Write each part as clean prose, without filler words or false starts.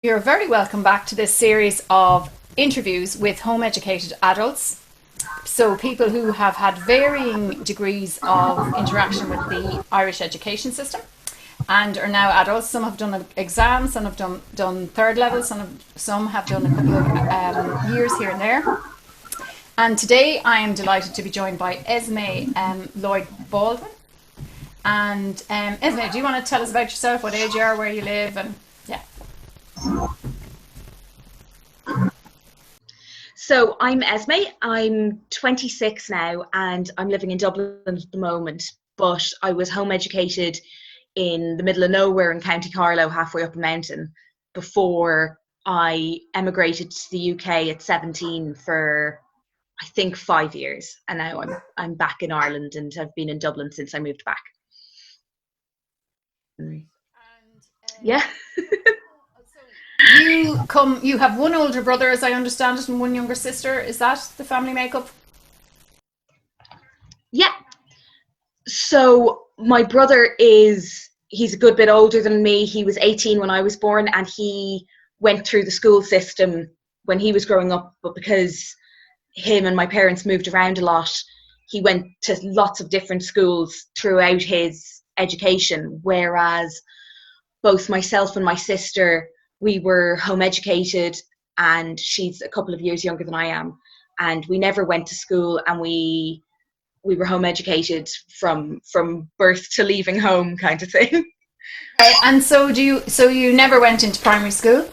You're very welcome back to this series of interviews with home educated adults. So, people who have had varying degrees of interaction with the Irish education system and are now adults. Some have done exams, some have done third level, some have done a couple of years here and there. And today I am delighted to be joined by Esme Lloyd Baldwin. And Esme, do you want to tell us about yourself, what age you are, where you live, and yeah. So I'm Esme, I'm 26 now and I'm living in Dublin at the moment, but I was home educated in the middle of nowhere in County Carlow, halfway up a mountain, before I emigrated to the UK at 17 for I think 5 years, and now I'm back in Ireland and have been in Dublin since I moved back. And Yeah. you have one older brother, as I understand it, and one younger sister. Is that the family makeup? Yeah. So my brother he's a good bit older than me. He was 18 when I was born, and he went through the school system when he was growing up, but because him and my parents moved around a lot, he went to lots of different schools throughout his education, whereas both myself and my sister, we were home educated, and she's a couple of years younger than I am, and we never went to school, and we were home educated from birth to leaving home, kind of thing. Okay, and so you never went into primary school,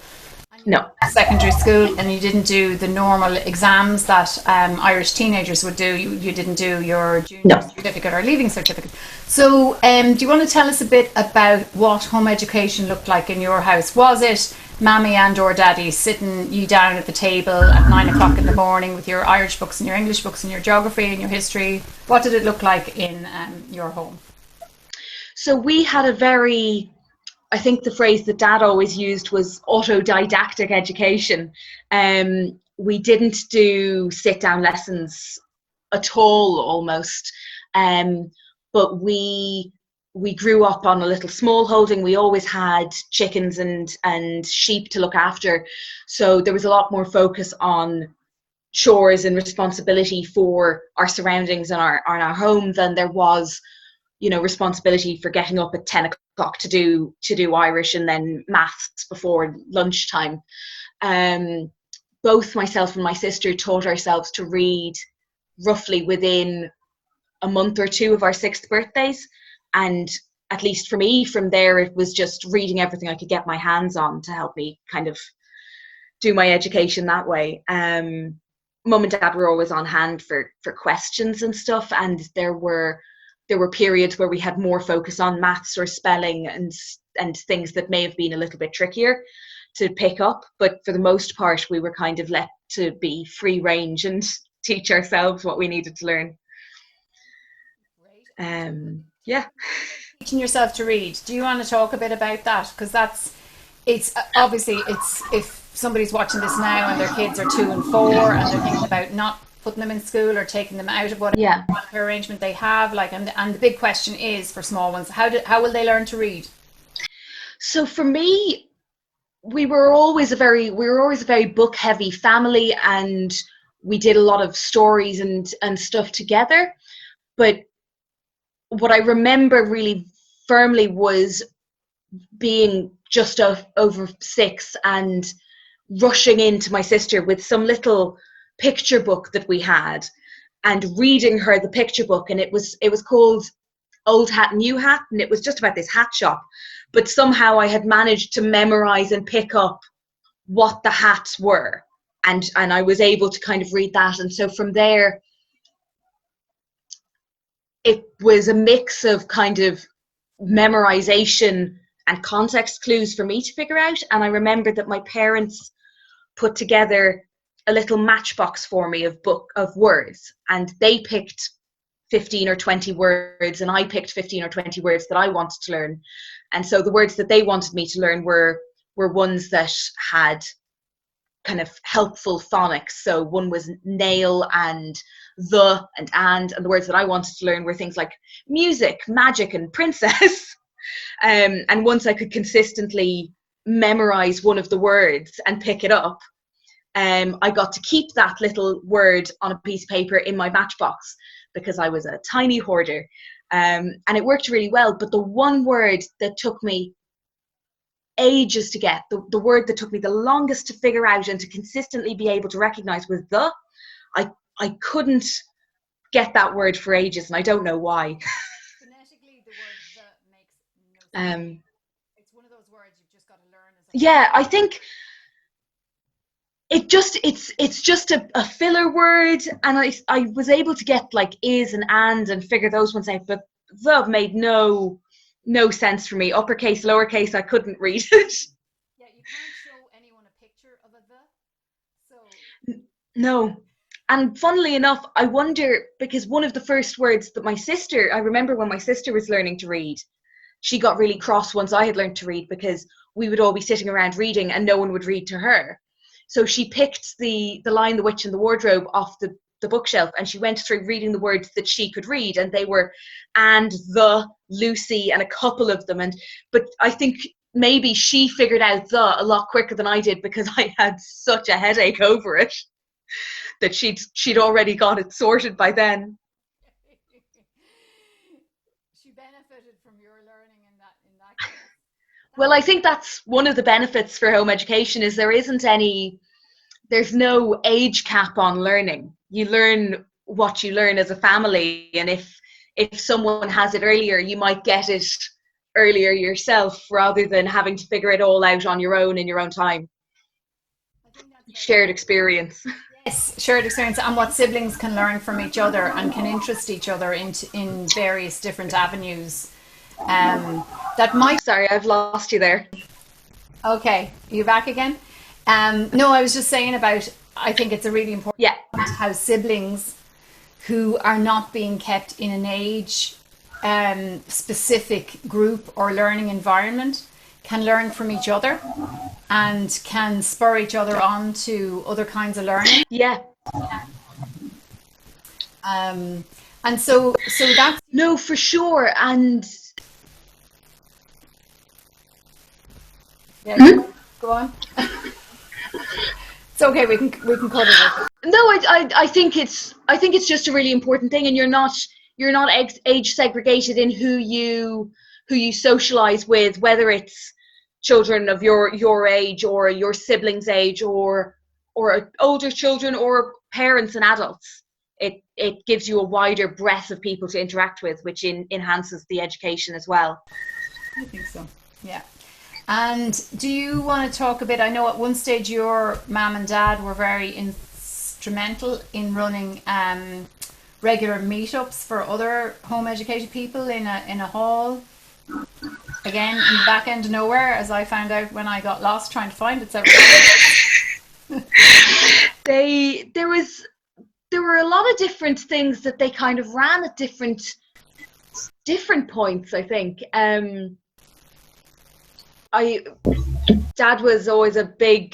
No. secondary school, and you didn't do the normal exams that Irish teenagers would do. You didn't do your junior No. certificate or leaving certificate. So, do you want to tell us a bit about what home education looked like in your house? Was it mammy and or daddy sitting you down at the table at 9 o'clock in the morning with your Irish books and your English books and your geography and your history? What did it look like in your home? So we had I think the phrase that Dad always used was autodidactic education. We didn't do sit-down lessons at all, almost. But we grew up on a little small holding. We always had chickens and sheep to look after. So there was a lot more focus on chores and responsibility for our surroundings and our home than there was, responsibility for getting up at 10 o'clock to do Irish and then maths before lunchtime. Both myself and my sister taught ourselves to read roughly within a month or two of our sixth birthdays, and at least for me, from there it was just reading everything I could get my hands on to help me kind of do my education that way. Mum and Dad were always on hand for questions and stuff, and there were periods where we had more focus on maths or spelling and things that may have been a little bit trickier to pick up, but for the most part we were kind of let to be free range and teach ourselves what we needed to learn. Yeah. Teaching yourself to read. Do you want to talk a bit about that? Because it's obviously, it's if somebody's watching this now and their kids are 2 and 4 and they're thinking about not putting them in school or taking them out of whatever arrangement they have, and the big question is for small ones, how will they learn to read? So for me, we were always a very book heavy family, and we did a lot of stories and stuff together. But what I remember really firmly was being just over 6 and rushing into my sister with some little picture book that we had and reading her the picture book, and it was called Old Hat New Hat, and it was just about this hat shop, but somehow I had managed to memorize and pick up what the hats were, and I was able to kind of read that. And so from there it was a mix of kind of memorization and context clues for me to figure out. And I remember that my parents put together a little matchbox for me of words, and they picked 15 or 20 words and I picked 15 or 20 words that I wanted to learn. And so the words that they wanted me to learn were ones that had kind of helpful phonics. So one was nail and and the words that I wanted to learn were things like music, magic and princess. And once I could consistently memorize one of the words and pick it up, I got to keep that little word on a piece of paper in my matchbox because I was a tiny hoarder. And it worked really well. But the one word that took me ages to get, the word that took me the longest to figure out and to consistently be able to recognize was the. I couldn't get that word for ages, and I don't know why. Phonetically, the word the makes no sense. It's one of those words you've just got to learn. Yeah, I think it's just a filler word, and I was able to get like is and figure those ones out, but the made no sense for me. Uppercase, lowercase, I couldn't read it. Yeah, you can't show anyone a picture of a the. So no. And funnily enough, I wonder, because one of the first words that I remember when my sister was learning to read, she got really cross once I had learned to read because we would all be sitting around reading and no one would read to her. So she picked the Lion, the Witch and the Wardrobe off the bookshelf, and she went through reading the words that she could read, and they were and the, Lucy, and a couple of them. But I think maybe she figured out the a lot quicker than I did because I had such a headache over it that she'd already got it sorted by then. She benefited from your learning in that case. Well, I think that's one of the benefits for home education is there's no age cap on learning. You learn what you learn as a family, and if someone has it earlier, you might get it earlier yourself rather than having to figure it all out on your own in your own time. I think that's shared experience. Yes, shared experience, and what siblings can learn from each other and can interest each other in various different avenues. That might. Sorry, I've lost you there. Okay, are you back again? No, I was just saying about. I think it's a really important. Yeah. How siblings who are not being kept in an age specific group or learning environment can learn from each other and can spur each other on to other kinds of learning. Yeah. And so that's no, for sure. And yeah, go on. It's okay. We can cut it. No, I think it's just a really important thing, and you're not age segregated in who you socialize with, whether it's children of your age or your siblings' age or older children or parents and adults. It gives you a wider breadth of people to interact with, which enhances the education as well. I think so. Yeah. And do you want to talk a bit? I know at one stage your mum and dad were very instrumental in running regular meetups for other home educated people in a hall. Again, in the back end of nowhere, as I found out when I got lost trying to find it several times. There were a lot of different things that they kind of ran at different points, I think. Dad was always a big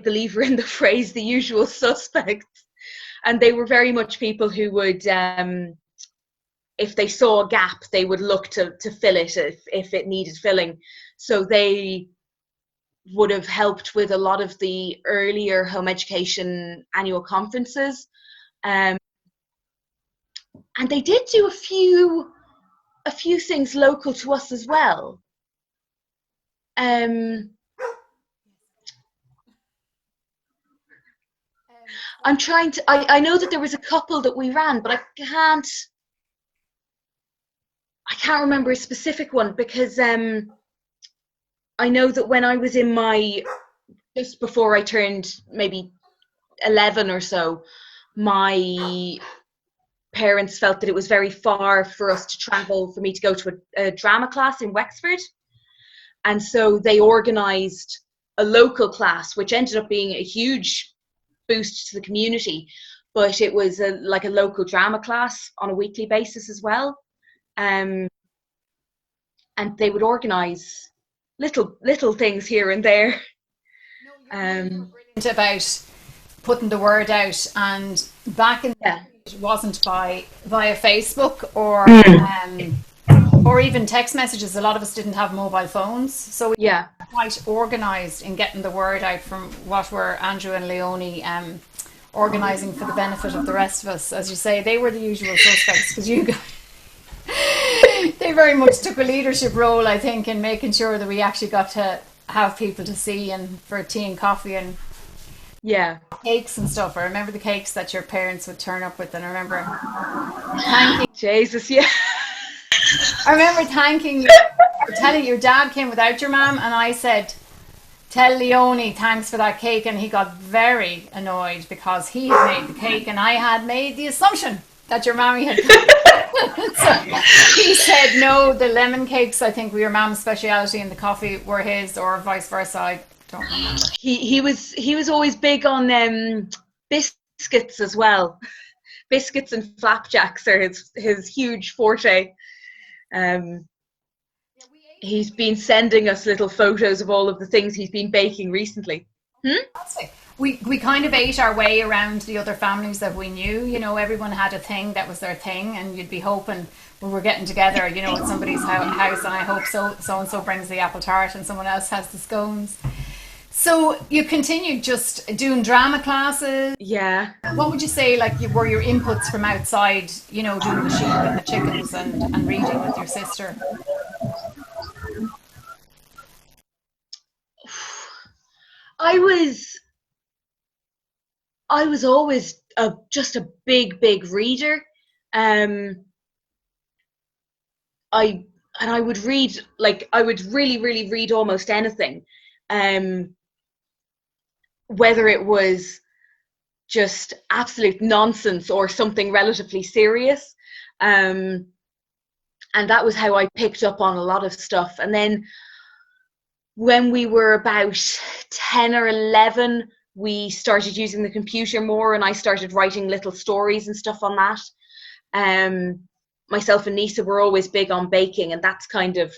believer in the phrase "the usual suspects," and they were very much people who would, if they saw a gap, they would look to fill it if it needed filling. So they would have helped with a lot of the earlier home education annual conferences, and they did do a few things local to us as well. I'm trying to. I know that there was a couple that we ran, but I can't remember a specific one because I know that when I was in just before I turned maybe 11 or so, my parents felt that it was very far for us to travel for me to go to a drama class in Wexford, and so they organised a local class, which ended up being a huge boost to the community. But it was like a local drama class on a weekly basis as well, and they would organise little things here and there. No, you're brilliant about putting the word out, and back in the day, it wasn't via Facebook or or even text messages. A lot of us didn't have mobile phones, so we Yeah. were quite organised in getting the word out from what were Andrew and Leonie organising for the benefit of the rest of us. As you say, they were the usual suspects because you guys, they very much took a leadership role, I think, in making sure that we actually got to have people to see and for tea and coffee and Yeah. cakes and stuff. I remember the cakes that your parents would turn up with, and I remember thanking. Jesus, yeah. I remember thanking, telling your dad came without your mum, and I said, "Tell Leonie thanks for that cake," and he got very annoyed because he had made the cake, and I had made the assumption that your mammy had. So he said, "No, the lemon cakes, I think, were your mum's speciality, and the coffee were his, or vice versa." I don't remember. He was always big on biscuits as well. Biscuits and flapjacks are his huge forte. He's been sending us little photos of all of the things he's been baking recently. We kind of ate our way around the other families that we knew. You know, everyone had a thing that was their thing, and you'd be hoping we were getting together, you know, at somebody's house, and I hope so and so brings the apple tart and someone else has the scones. So you continued just doing drama classes. Yeah. What would you say, like, were your inputs from outside, you know, doing the sheep and the chickens and reading with your sister? I was always just a big reader. I would read, like, I would really read almost anything. Whether it was just absolute nonsense or something relatively serious. And that was how I picked up on a lot of stuff. And then when we were about 10 or 11, we started using the computer more, and I started writing little stories and stuff on that. Myself and Nisa were always big on baking, and that's kind of,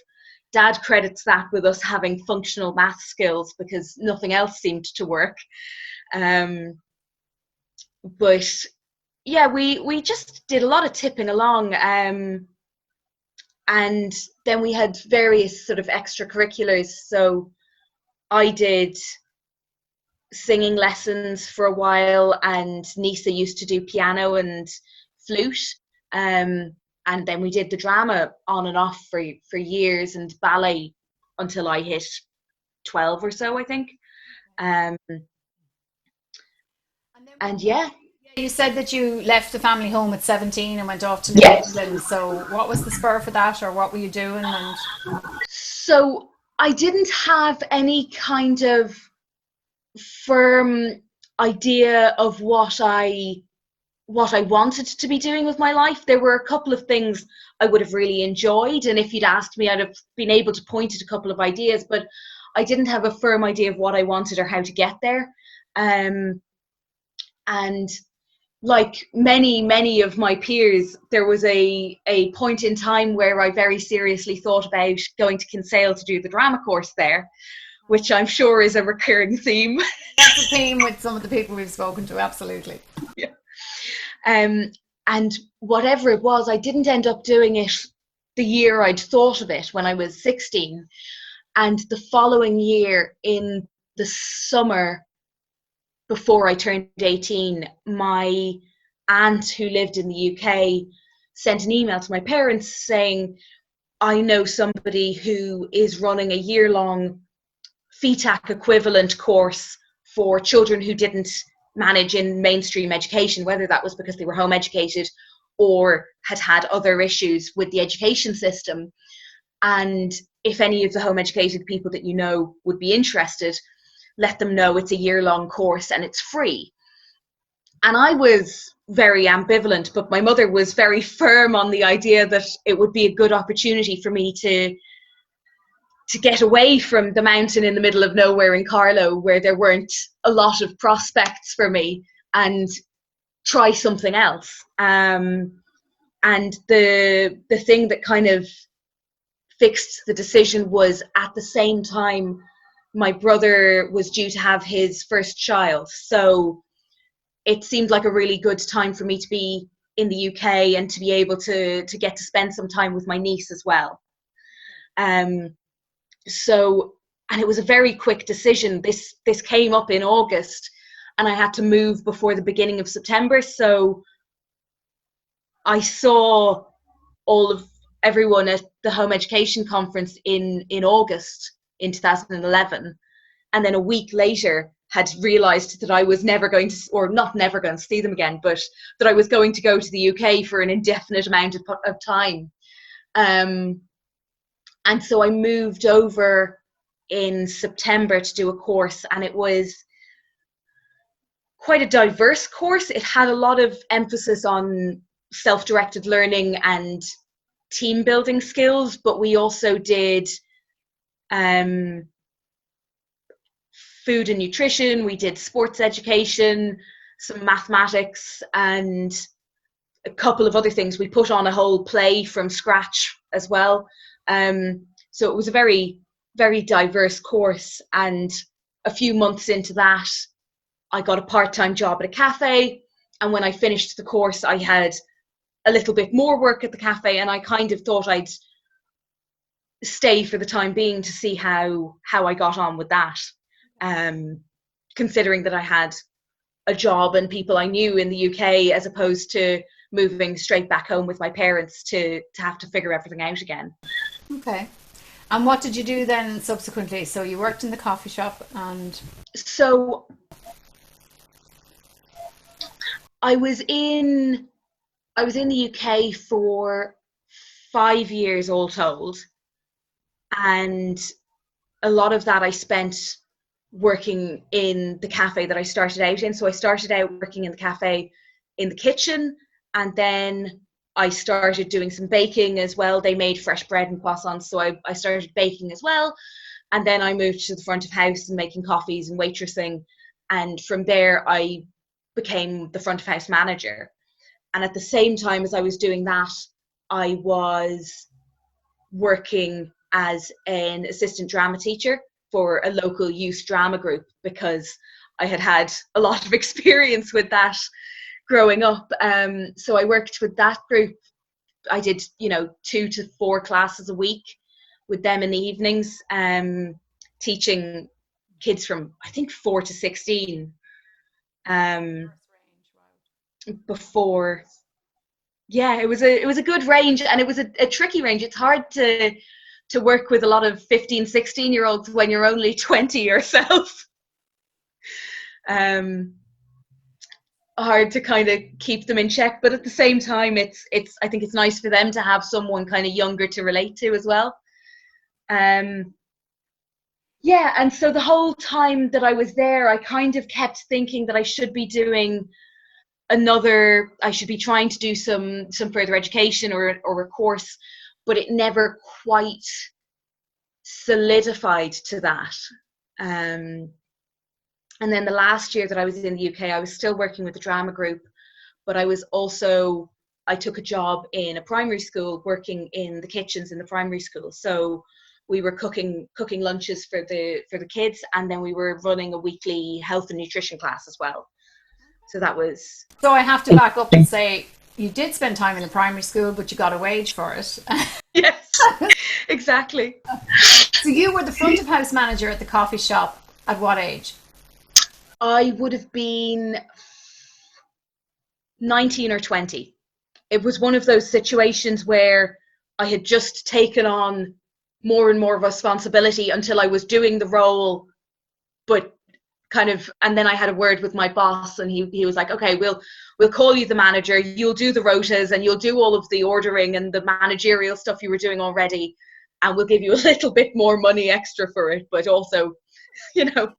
Dad credits that with us having functional math skills because nothing else seemed to work. But yeah, we just did a lot of tipping along. And then we had various sort of extracurriculars. So I did singing lessons for a while, and Nisa used to do piano and flute. And then we did the drama on and off for years, and ballet until I hit 12 or so, I think. And yeah. You said that you left the family home at 17 and went off to New Zealand. So what was the spur for that, or what were you doing? And so I didn't have any kind of firm idea of what I wanted to be doing with my life. There were a couple of things I would have really enjoyed, and if you'd asked me, I'd have been able to point at a couple of ideas, but I didn't have a firm idea of what I wanted or how to get there. And like many of my peers, there was a point in time where I very seriously thought about going to Kinsale to do the drama course there, which I'm sure is a recurring theme. That's a theme with some of the people we've spoken to, absolutely. Yeah. And whatever it was, I didn't end up doing it the year I'd thought of it when I was 16. And the following year, in the summer before I turned 18, my aunt who lived in the UK sent an email to my parents saying, I know somebody who is running a year-long FETAC equivalent course for children who didn't manage in mainstream education, whether that was because they were home educated or had had other issues with the education system. And if any of the home educated people that you know would be interested, let them know it's a year-long course and it's free. And I was very ambivalent, but my mother was very firm on the idea that it would be a good opportunity for me to get away from the mountain in the middle of nowhere in Carlow, where there weren't a lot of prospects for me, and try something else. And the thing that kind of fixed the decision was, at the same time, my brother was due to have his first child. So it seemed like a really good time for me to be in the UK and to be able to get to spend some time with my niece as well. So, and it was a very quick decision. This came up in August, and I had to move before the beginning of September. So I saw everyone at the home education conference in August in 2011, and then a week later had realized that I was never going to, or not never going to see them again, but that I was going to go to the UK for an indefinite amount of time. And so I moved over in September to do a course, and it was quite a diverse course. It had a lot of emphasis on self-directed learning and team building skills, but we also did food and nutrition, we did sports education, some mathematics, and a couple of other things. We put on a whole play from scratch as well. So it was a very, very diverse course. And a few months into that, I got a part-time job at a cafe. And when I finished the course, I had a little bit more work at the cafe, and I kind of thought I'd stay for the time being to see how I got on with that. Considering that I had a job and people I knew in the UK, as opposed to moving straight back home with my parents to have to figure everything out again. Okay. And what did you do then subsequently? So you worked in the coffee shop, and so I was in the UK for 5 years all told, and a lot of that I spent working in the cafe that I started out in. So I started out working in the cafe in the kitchen, and then I started doing some baking as well. They made fresh bread and croissants, so I started baking as well. And then I moved to the front of house and making coffees and waitressing. And from there, I became the front of house manager. And at the same time as I was doing that, I was working as an assistant drama teacher for a local youth drama group, because I had a lot of experience with that growing up. So I worked with that group. I did, 2 to 4 classes a week with them in the evenings, teaching kids from, I think, 4 to 16. Before, yeah, it was a good range, and it was a tricky range. It's hard to work with a lot of 15, 16-year-olds when you're only 20 yourself. Hard to kind of keep them in check, but at the same time, I think it's nice for them to have someone kind of younger to relate to as well. And so the whole time that I was there, I kind of kept thinking that I should be trying to do some further education or a course, but it never quite solidified to that. And then the last year that I was in the UK, I was still working with the drama group, but I took a job in a primary school, working in the kitchens in the primary school. So we were cooking lunches for the kids, and then we were running a weekly health and nutrition class as well. So that was... So I have to back up and say, you did spend time in the primary school, but you got a wage for it. Yes, exactly. So you were the front of house manager at the coffee shop at what age? I would have been 19 or 20. It was one of those situations where I had just taken on more and more responsibility until I was doing the role, but and then I had a word with my boss, and he was like, okay, we'll call you the manager, you'll do the rotas, and you'll do all of the ordering and the managerial stuff you were doing already, and we'll give you a little bit more money extra for it, but also, so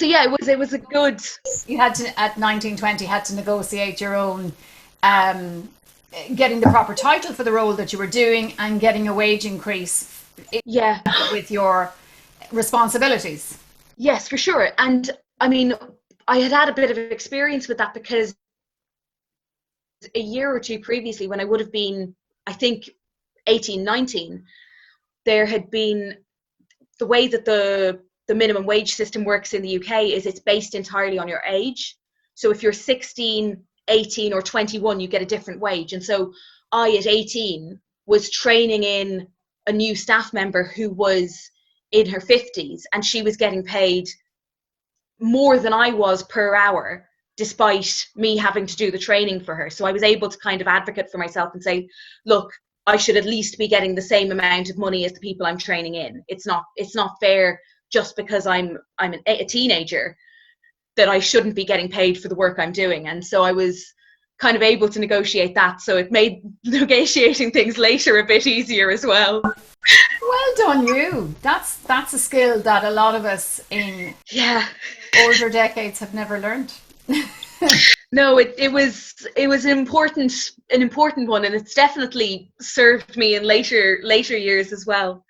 yeah, it was a good... You had to, at 19, 20, had to negotiate your own, getting the proper title for the role that you were doing, and getting a wage increase. Yeah. With your responsibilities. Yes, for sure. And I mean, I had a bit of experience with that, because a year or two previously, when I would have been, I think, 18, 19, there had been the way that the minimum wage system works in the UK is it's based entirely on your age. So if you're 16 18 or 21, you get a different wage. And so I, at 18, was training in a new staff member who was in her 50s, and she was getting paid more than I was per hour, despite me having to do the training for her. So I was able to kind of advocate for myself and say, look, I should at least be getting the same amount of money as the people I'm training in. It's not fair just because I'm a teenager that I shouldn't be getting paid for the work I'm doing. And so I was kind of able to negotiate that. So it made negotiating things later a bit easier as well. Well done, you. That's a skill that a lot of us in older decades have never learned. No, it was an important one, and it's definitely served me in later years as well.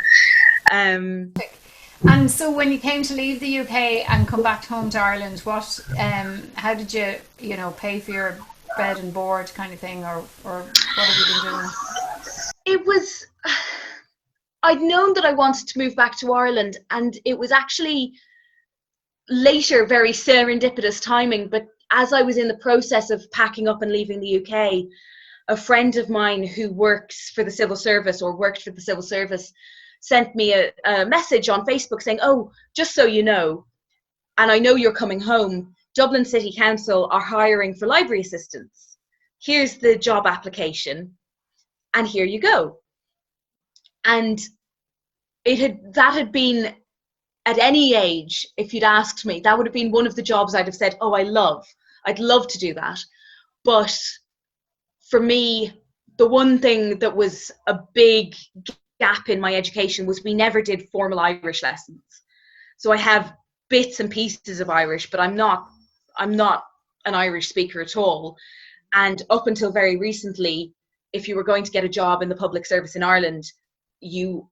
And so when you came to leave the UK and come back home to Ireland, how did you pay for your bed and board kind of thing, or what have you been doing? It was, I'd known that I wanted to move back to Ireland, and it was actually later very serendipitous timing. But as I was in the process of packing up and leaving the UK, a friend of mine who works for the civil service, or worked for the civil service, sent me a message on Facebook saying, oh, just so you know, and I know you're coming home, Dublin City Council are hiring for library assistants. Here's the job application, and here you go. And that had been, at any age, if you'd asked me, that would have been one of the jobs I'd have said, oh, I'd love to do that. But for me, the one thing that was a big gap in my education was we never did formal Irish lessons. So I have bits and pieces of Irish, but I'm not an Irish speaker at all. And up until very recently, if you were going to get a job in the public service in Ireland, you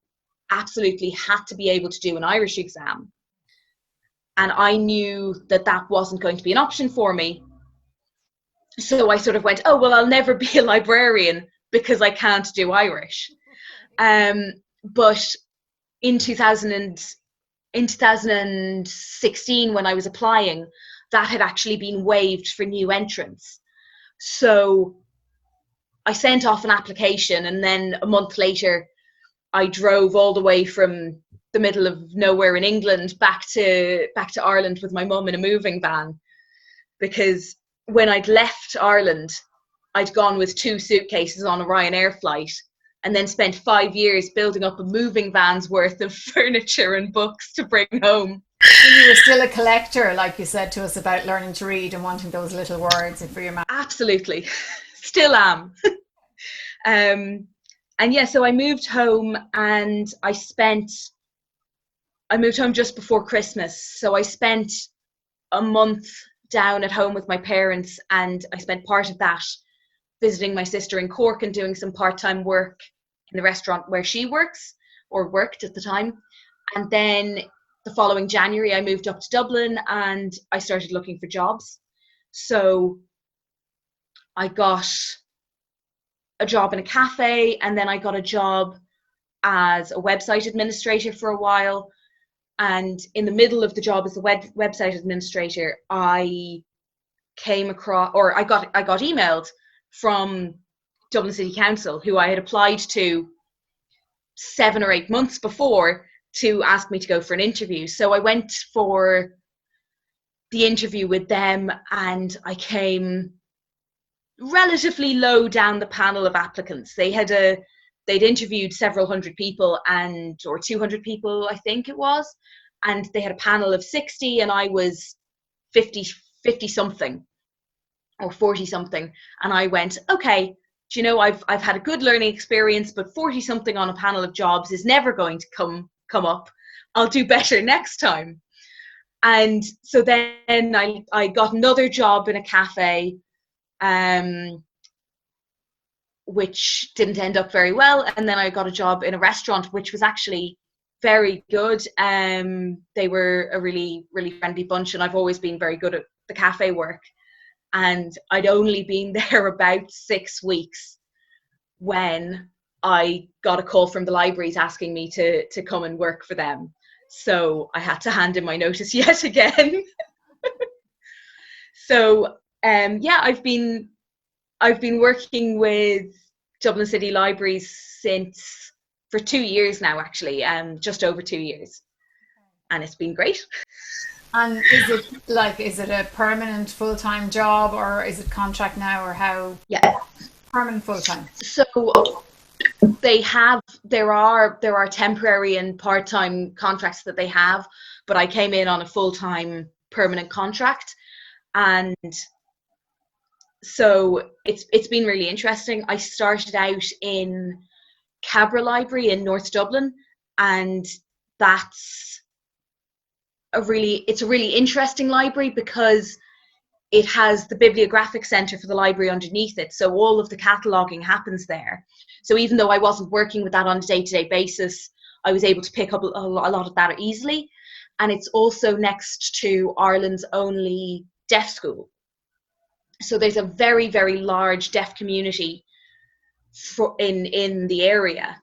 absolutely had to be able to do an Irish exam. And I knew that wasn't going to be an option for me. So I sort of went, oh, well, I'll never be a librarian because I can't do Irish. But in 2016, when I was applying, that had actually been waived for new entrants. So I sent off an application, and then a month later, I drove all the way from the middle of nowhere in England back to Ireland with my mum in a moving van, because when I'd left Ireland, I'd gone with 2 suitcases on a Ryanair flight, and then spent 5 years building up a moving van's worth of furniture and books to bring home. And you were still a collector, like you said to us about learning to read and wanting those little words for your mouth. Absolutely. Still am. And yeah, so I moved home, and I moved home just before Christmas. So I spent a month down at home with my parents, and I spent part of that visiting my sister in Cork and doing some part-time work in the restaurant where she works, or worked at the time. And then the following January, I moved up to Dublin and I started looking for jobs. So I got a job in a cafe, and then I got a job as a website administrator for a while. And in the middle of the job as a website administrator, I came across, or I got emailed from Dublin City Council, who I had applied to 7 or 8 months before, to ask me to go for an interview. So I went for the interview with them, and I came relatively low down the panel of applicants. They'd interviewed several hundred people, or 200 people, I think it was, and they had a panel of 60, and I was 50 something or 40 something. And I went, okay, do you know, I've had a good learning experience, but 40 something on a panel of jobs is never going to come up. I'll do better next time. And so then I got another job in a cafe, which didn't end up very well. And then I got a job in a restaurant, which was actually very good. They were a really, really friendly bunch, and I've always been very good at the cafe work. And I'd only been there about 6 weeks when I got a call from the libraries asking me to come and work for them. So I had to hand in my notice yet again. So yeah, I've been I've been working with Dublin City Libraries for 2 years now, actually, just over 2 years, and it's been great. And is it a permanent full-time job, or is it contract now, or how? Yeah. Permanent full-time. So there are temporary and part-time contracts that they have, but I came in on a full-time permanent contract, and so it's been really interesting. I started out in Cabra Library in North Dublin, and it's a really interesting library because it has the bibliographic centre for the library underneath it, so all of the cataloguing happens there. So even though I wasn't working with that on a day-to-day basis, I was able to pick up a lot of that easily. And it's also next to Ireland's only deaf school. So there's a very, very large deaf community in the area.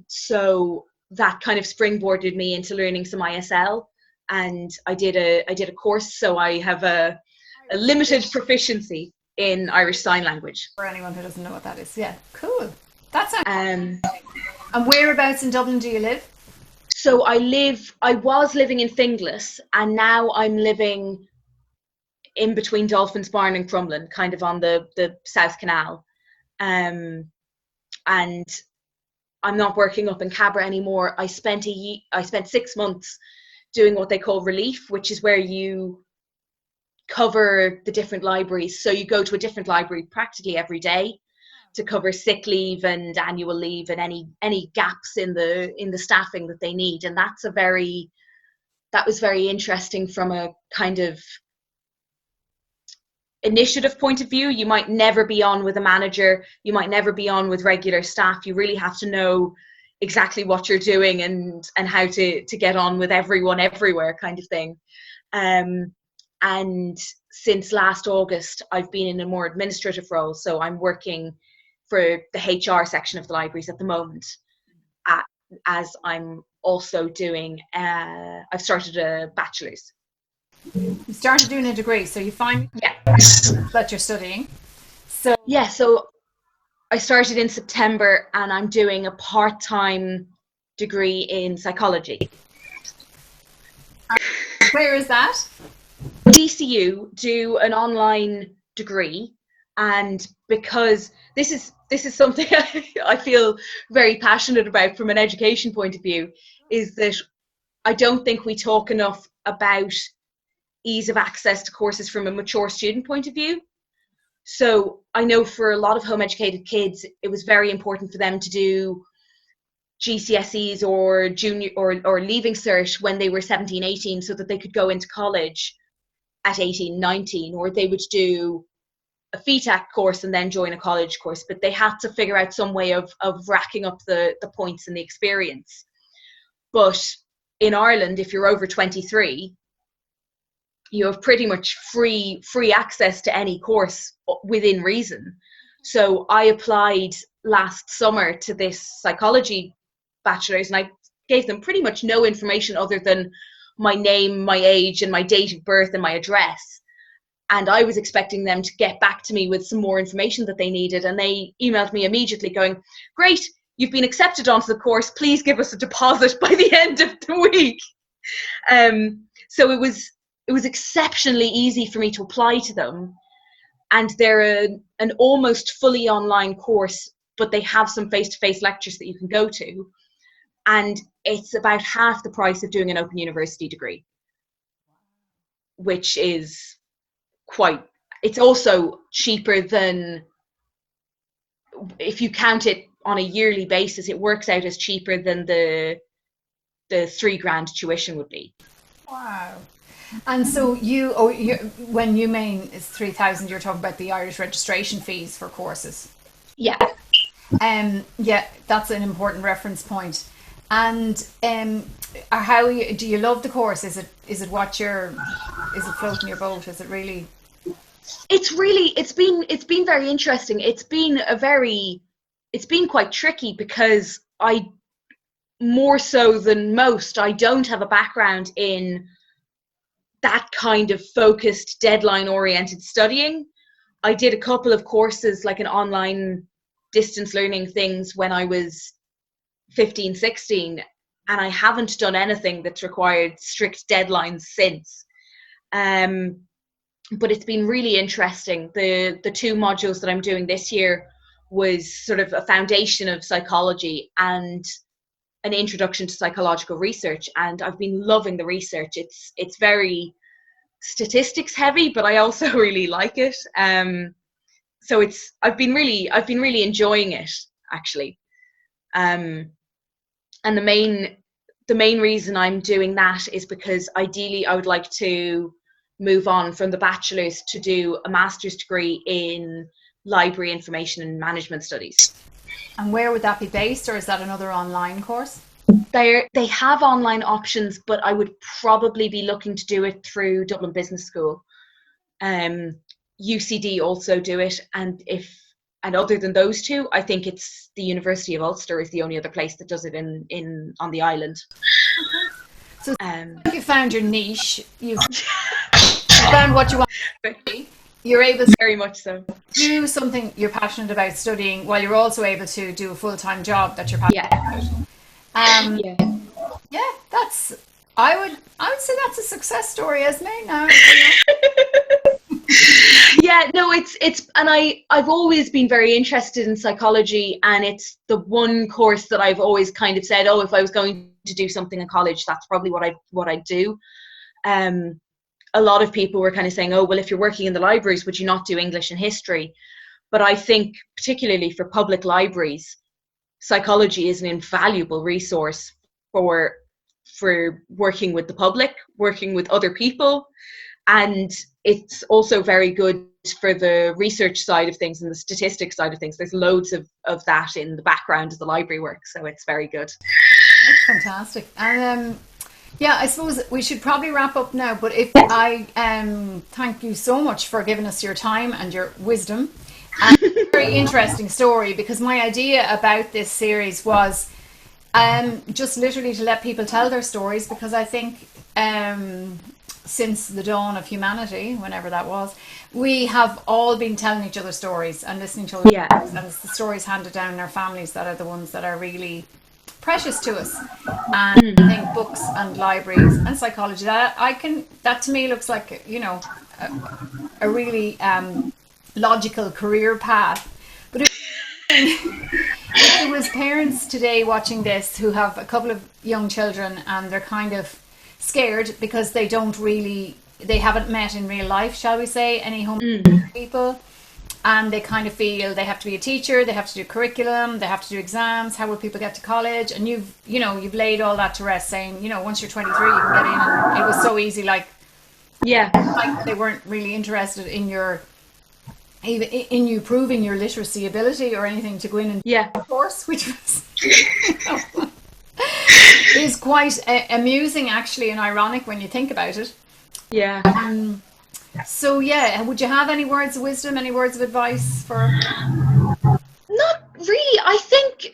So that kind of springboarded me into learning some ISL, and I did a course, so I have a limited proficiency in Irish Sign Language. For anyone who doesn't know what that is, yeah, cool. That's and whereabouts in Dublin do you live? So I was living in Finglas, and now I'm living in between Dolphin's Barn and Crumlin, kind of on the South Canal. And I'm not working up in Cabra anymore. I spent 6 months doing what they call relief, which is where you cover the different libraries. So you go to a different library practically every day to cover sick leave and annual leave and any gaps in the staffing that they need. And that was very interesting from a kind of initiative point of view. You might never be on with a manager, you might never be on with regular staff. You really have to know exactly what you're doing and how to get on with everyone everywhere, kind of thing. And since last August, I've been in a more administrative role. So I'm working for the HR section of the libraries at the moment, as I'm also doing, I've started a bachelor's. You started doing a degree, so you find that you're studying. So I started in September, and I'm doing a part-time degree in psychology. Where is that? DCU do an online degree, and because this is something I feel very passionate about from an education point of view, is that I don't think we talk enough about ease of access to courses from a mature student point of view. So I know for a lot of home educated kids, it was very important for them to do GCSEs or junior or leaving cert when they were 17, 18, so that they could go into college at 18, 19, or they would do a FETAC course and then join a college course, but they had to figure out some way of racking up the points and the experience. But in Ireland, if you're over 23, you have pretty much free access to any course within reason. So I applied last summer to this psychology bachelor's, and I gave them pretty much no information other than my name, my age, and my date of birth and my address. And I was expecting them to get back to me with some more information that they needed. And they emailed me immediately going, "Great, you've been accepted onto the course. Please give us a deposit by the end of the week." So it was exceptionally easy for me to apply to them. And they're an almost fully online course, but they have some face-to-face lectures that you can go to. And it's about half the price of doing an Open University degree, which is it's also cheaper than, if you count it on a yearly basis, it works out as cheaper than the $3,000 tuition would be. Wow. And so when you mean it's 3,000, you're talking about the Irish registration fees for courses. Yeah. Yeah, that's an important reference point. And do you love the course? Is it floating your boat? Is it really? It's been very interesting. It's been quite tricky because I, more so than most, I don't have a background in that kind of focused, deadline oriented studying. I did a couple of courses, like an online distance learning things when I was 15, 16, and I haven't done anything that's required strict deadlines since. But it's been really interesting. The 2 modules that I'm doing this year was sort of a foundation of psychology and an introduction to psychological research, and I've been loving the research. It's very statistics heavy, but I also really like it. So I've been really enjoying it, actually. And the main reason I'm doing that is because ideally I would like to move on from the bachelor's to do a master's degree in library information and management studies. And where would that be based, or is that another online course? They have online options, but I would probably be looking to do it through Dublin Business School. UCD also do it, and other than those two, I think it's the University of Ulster is the only other place that does it in on the island. Okay. So you found your niche. You've found what you want to be. You're able to very much so do something you're passionate about studying, while you're also able to do a full-time job that you're passionate about. Yeah, that's. I would say that's a success story, Esme. Now. Yeah, no, it's and I've always been very interested in psychology, and it's the one course that I've always kind of said, oh, if I was going to do something in college, that's probably what I'd do. A lot of people were kind of saying, oh, well, if you're working in the libraries, would you not do English and history? But I think particularly for public libraries, psychology is an invaluable resource for working with the public, working with other people, and it's also very good for the research side of things and the statistics side of things. There's loads of that in the background of the library work, so it's very good. That's fantastic. And yeah, I suppose we should probably wrap up now, but if I thank you so much for giving us your time and your wisdom. And it's a very interesting story, because my idea about this series was just literally to let people tell their stories, because I think since the dawn of humanity, whenever that was, we have all been telling each other stories and listening to other stories, and it's the stories handed down in our families that are the ones that are really precious to us. And I think books and libraries and psychology, that to me looks like, you know, a really logical career path. But if there was parents today watching this who have a couple of young children and they're kind of scared because they haven't met in real life, shall we say, any home people, and they kind of feel they have to be a teacher, they have to do curriculum, they have to do exams, how will people get to college? And you've laid all that to rest, saying, once you're 23 you can get in, and it was so easy, like they weren't really interested in you proving your literacy ability or anything to go in and course, which was is quite amusing, actually, and ironic when you think about it. So would you have any words of wisdom, any words of advice for? Not really. I think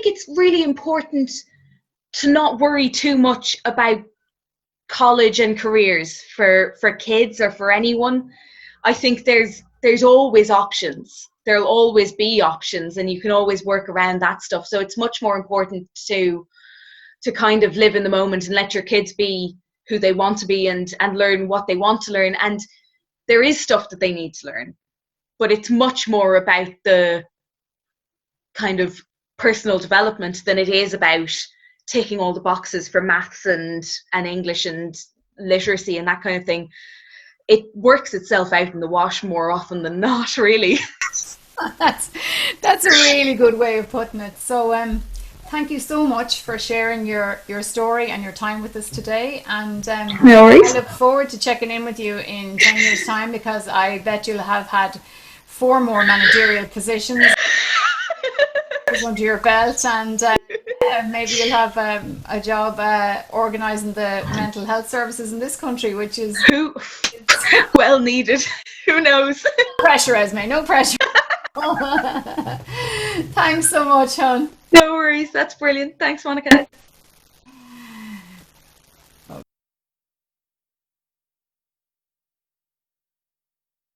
it's really important to not worry too much about college and careers for kids or for anyone. I think there's always options. There'll always be options, and you can always work around that stuff. So it's much more important to kind of live in the moment and let your kids be who they want to be and learn what they want to learn. And there is stuff that they need to learn, but it's much more about the kind of personal development than it is about ticking all the boxes for maths and English and literacy and that kind of thing. It works itself out in the wash more often than not, really. That's a really good way of putting it. So thank you so much for sharing your story and your time with us today. And no worries. I look forward to checking in with you in 10 years' time, because I bet you'll have had 4 more managerial positions under your belt, and maybe you'll have a job organising the mental health services in this country, which is well needed. Who knows? Pressure, Esme, no pressure. Thanks so much, hon. No worries, that's brilliant. Thanks, Monica.